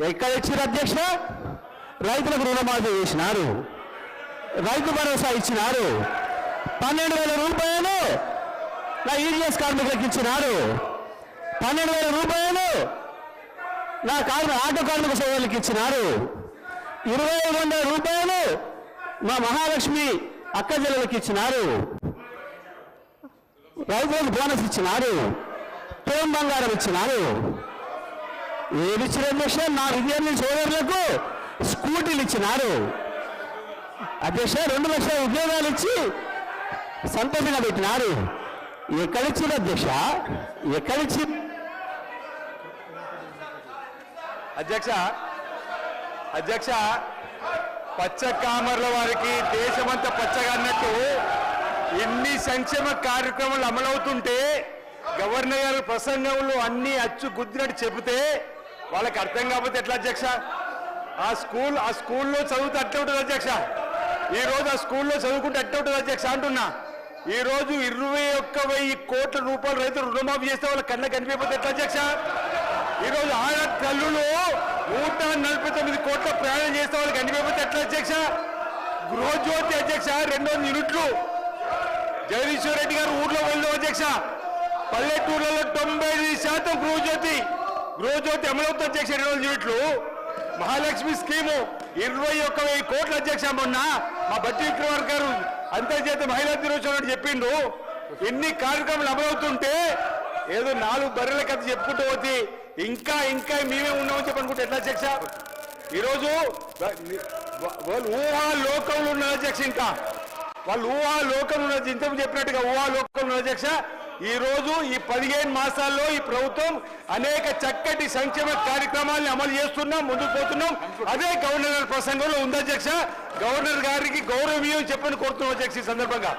ఎక్కడ ఇచ్చారు అధ్యక్ష? రైతులకు రుణమాఫీ చేసినారు, రైతు భరోసా ఇచ్చినారు, 12,000 రూపాయలు నా ఈడీఎస్ కార్మికులకు ఇచ్చినారు, 12,000 రూపాయలు నా ఆటో కార్మిక సోదరులకు ఇచ్చినారు, 2,500 రూపాయలు మా మహాలక్ష్మి అక్క జిల్లలకు ఇచ్చినారు, రైతులకు బోనస్ ఇచ్చినారు, తోం బంగారం ఇచ్చినారు. ఏది ఇచ్చిన అధ్యక్ష? నా విద్యార్థి సోదరులకు స్కూటీలు ఇచ్చినారు అధ్యక్ష. 2 లక్షల ఉద్యోగాలు ఇచ్చి సంతోషంగా పెట్టినారు. ఎక్కడిచ్చిన అధ్యక్ష? ఎక్కడిచ్చి అధ్యక్ష అధ్యక్ష పచ్చ కామర్ల వారికి దేశమంతా పచ్చగా అన్నట్టు ఎన్ని సంక్షేమ కార్యక్రమాలు అమలవుతుంటే గవర్నర్ గారు ప్రసంగంలో అన్ని అచ్చు గుద్దినట్టు చెబితే వాళ్ళకి అర్థం కాకపోతే ఎట్లా అధ్యక్ష? ఆ స్కూల్లో చదువుతూ అట్టే ఉంటుంది అధ్యక్ష. ఈరోజు ఆ స్కూల్లో చదువుకుంటే అట్టే ఉంటుంది అధ్యక్ష అంటున్నా. ఈరోజు 21,000 కోట్ల రూపాయలు రైతులు రుణమాఫీ చేస్తే వాళ్ళ కళ్ళ కనిపించకపోతే ఎట్లా అధ్యక్ష? ఈరోజు ఆడ తల్లులు 149 కోట్ల ప్రయాణం చేస్తే వాళ్ళకి కనిపించకపోతే ఎట్లా అధ్యక్ష? గృహజ్యోతి అధ్యక్ష 200 యూనిట్లు జగదీశ్వర్ రెడ్డి గారు ఊర్లో వెళ్దాం అధ్యక్ష. పల్లెటూర్లలో 95% గృహజ్యోతి అమలవుతుంది అధ్యక్ష. 200 యూనిట్లు. మహాలక్ష్మి స్కీము 21,000 కోట్ల అధ్యక్ష. మొన్న మా బట్టి విక్రమార్క గారు అంతర్జాతీయ మహిళా దినోత్సవం చెప్పిండు. ఎన్ని కార్యక్రమాలు అమలవుతుంటే ఏదో 4 బర్రెల కథ చెప్పుకుంటూ పోతే ఇంకా మేమే ఉన్నామని చెప్పనుకుంటే ఎట్లా అధ్యక్ష? ఈరోజు వాళ్ళు ఊహా లోకంలో ఉన్నారు అధ్యక్ష. ఇంకా వాళ్ళు ఊహా లోకంలో ఉన్నది ఇంత చెప్పినట్టుగా ఊహా లోకంలో ఉన్న అధ్యక్ష. ఈ రోజు ఈ 15 మాసాల్లో ఈ ప్రభుత్వం అనేక చక్కటి సంక్షేమ కార్యక్రమాలను అమలు చేస్తున్నాం, ముందుకు పోతున్నాం. అదే గవర్నర్ ప్రసంగంలో ఉంది అధ్యక్ష. గవర్నర్ గారికి గౌరవీయం చెప్పని కోరుతున్నాం అధ్యక్ష ఈ సందర్భంగా.